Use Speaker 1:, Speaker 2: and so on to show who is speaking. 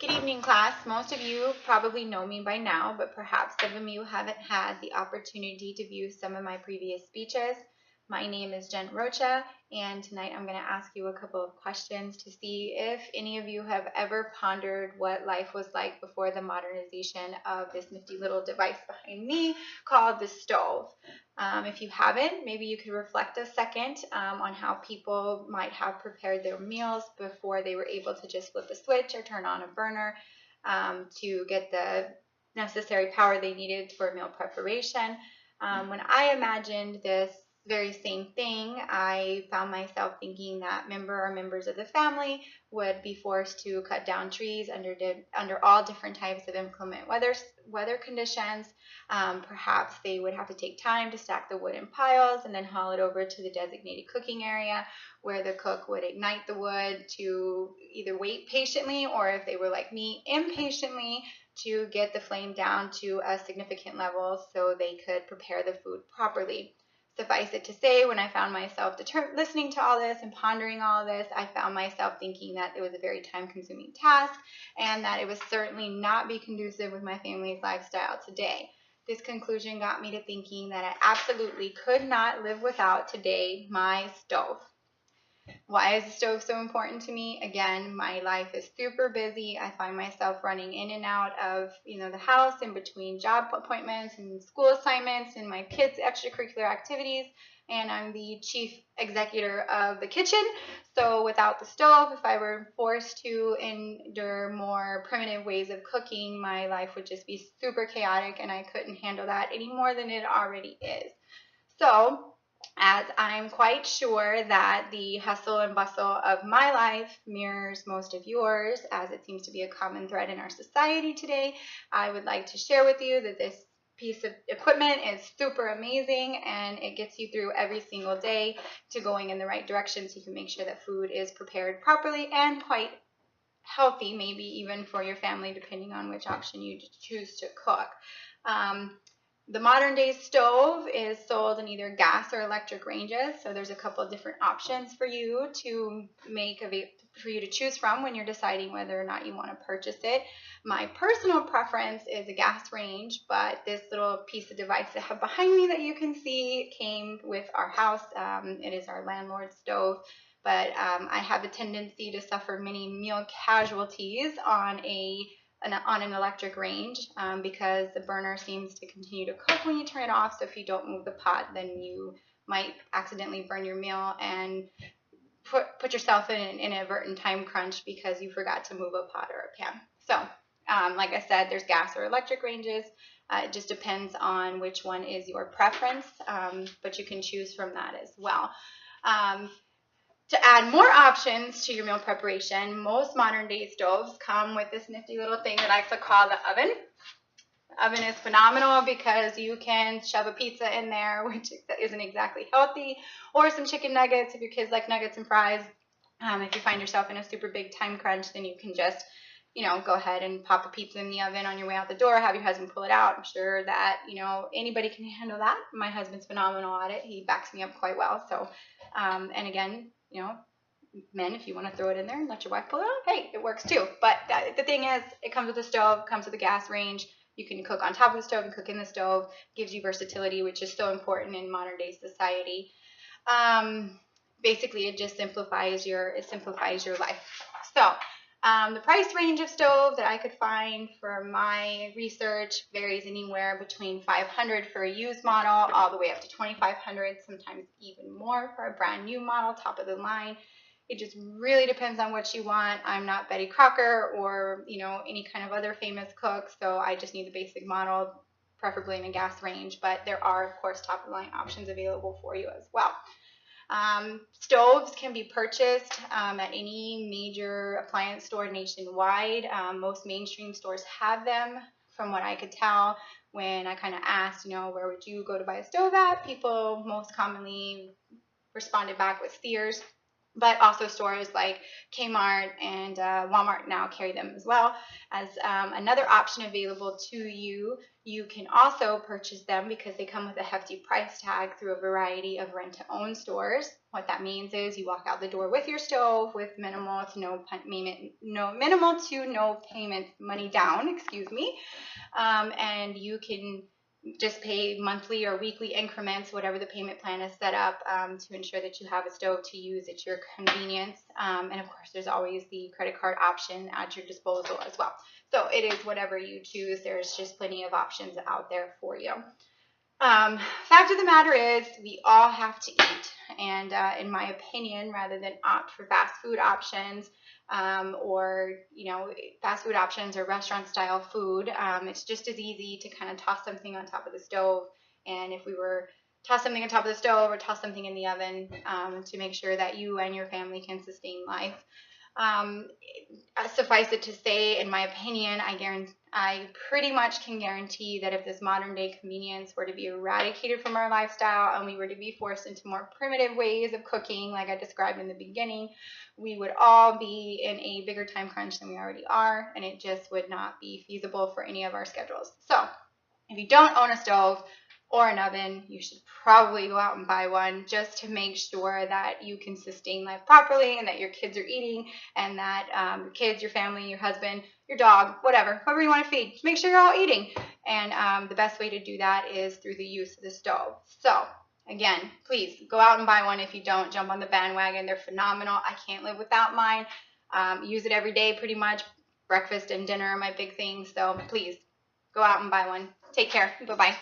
Speaker 1: Good evening, class. Most of you probably know me by now, but perhaps some of you haven't had the opportunity to view some of my previous speeches. My name is Jen Rocha, and tonight I'm going to ask you a couple of questions to see if any of you have ever pondered what life was like before the modernization of this nifty little device behind me called the stove. If you haven't, maybe you could reflect a second on how people might have prepared their meals before they were able to just flip a switch or turn on a burner to get the necessary power they needed for meal preparation. When I imagined this very same thing, I found myself thinking that members of the family would be forced to cut down trees under all different types of inclement weather conditions. Perhaps they would have to take time to stack the wood in piles and then haul it over to the designated cooking area where the cook would ignite the wood to either wait patiently or, if they were like me, impatiently, to get the flame down to a significant level so they could prepare the food properly. Suffice it to say, when I found myself listening to all this and pondering all of this, I found myself thinking that it was a very time-consuming task and that it would certainly not be conducive with my family's lifestyle today. This conclusion got me to thinking that I absolutely could not live without today my stove. Why is the stove so important to me? Again, my life is super busy. I find myself running in and out of, the house in between job appointments and school assignments and my kids' extracurricular activities. And I'm the chief executor of the kitchen. So without the stove, if I were forced to endure more primitive ways of cooking, my life would just be super chaotic and I couldn't handle that any more than it already is. So, as I'm quite sure that the hustle and bustle of my life mirrors most of yours, as it seems to be a common thread in our society today, I would like to share with you that this piece of equipment is super amazing and it gets you through every single day to going in the right direction so you can make sure that food is prepared properly and quite healthy, maybe even for your family, depending on which option you choose to cook. The modern day stove is sold in either gas or electric ranges, so there's a couple of different options for you to choose from when you're deciding whether or not you want to purchase it. My personal preference is a gas range, but this little piece of device I have behind me that you can see came with our house. It is our landlord's stove, but I have a tendency to suffer many meal casualties on an electric range because the burner seems to continue to cook when you turn it off. So if you don't move the pot, then you might accidentally burn your meal and put yourself in an inadvertent time crunch because you forgot to move a pot or a pan. So like I said, there's gas or electric ranges. It just depends on which one is your preference, but you can choose from that as well. To add more options to your meal preparation, most modern day stoves come with this nifty little thing that I like to call the oven. The oven is phenomenal because you can shove a pizza in there, which isn't exactly healthy, or some chicken nuggets if your kids like nuggets and fries. If you find yourself in a super big time crunch, then you can just go ahead and pop a pizza in the oven on your way out the door, have your husband pull it out. I'm sure that, anybody can handle that. My husband's phenomenal at it. He backs me up quite well. So, and again, men, if you want to throw it in there and let your wife pull it out, hey, it works too. But the thing is, it comes with a stove, comes with a gas range. You can cook on top of the stove and cook in the stove. Gives you versatility, which is so important in modern day society. Basically, it just simplifies your life. So, the price range of stove that I could find for my research varies anywhere between $500 for a used model all the way up to $2,500, sometimes even more for a brand new model, top of the line. It just really depends on what you want. I'm not Betty Crocker or, any kind of other famous cook, so I just need the basic model, preferably in a gas range, but there are, of course, top of the line options available for you as well. Stoves can be purchased at any major appliance store nationwide. Most mainstream stores have them. From what I could tell, when I kind of asked, where would you go to buy a stove at, people most commonly responded back with Sears. But also stores like Kmart and Walmart now carry them as well as another option available to you. You can also purchase them because they come with a hefty price tag through a variety of rent-to-own stores. What that means is you walk out the door with your stove with minimal to no payment money down, excuse me, and you can just pay monthly or weekly increments, whatever the payment plan is set up, to ensure that you have a stove to use at your convenience. And of course, there's always the credit card option at your disposal as well. So it is whatever you choose. There's just plenty of options out there for you. Fact of the matter is, we all have to eat. And in my opinion, rather than opt for fast food options, or fast food options or restaurant style food, it's just as easy to kind of toss something on top of the stove. And if we were toss something on top of the stove or toss something in the oven, to make sure that you and your family can sustain life. Suffice it to say, in my opinion, I pretty much can guarantee that if this modern day convenience were to be eradicated from our lifestyle and we were to be forced into more primitive ways of cooking, like I described in the beginning, we would all be in a bigger time crunch than we already are, and it just would not be feasible for any of our schedules. So if you don't own a stove or an oven, you should probably go out and buy one just to make sure that you can sustain life properly and that your kids are eating, and that your kids, your family, your husband, your dog, whatever, whoever you want to feed, just make sure you're all eating. And the best way to do that is through the use of the stove. So again, please go out and buy one. If you don't, jump on the bandwagon. They're phenomenal. I can't live without mine. Use it every day pretty much. Breakfast and dinner are my big things. So please go out and buy one. Take care. Bye-bye.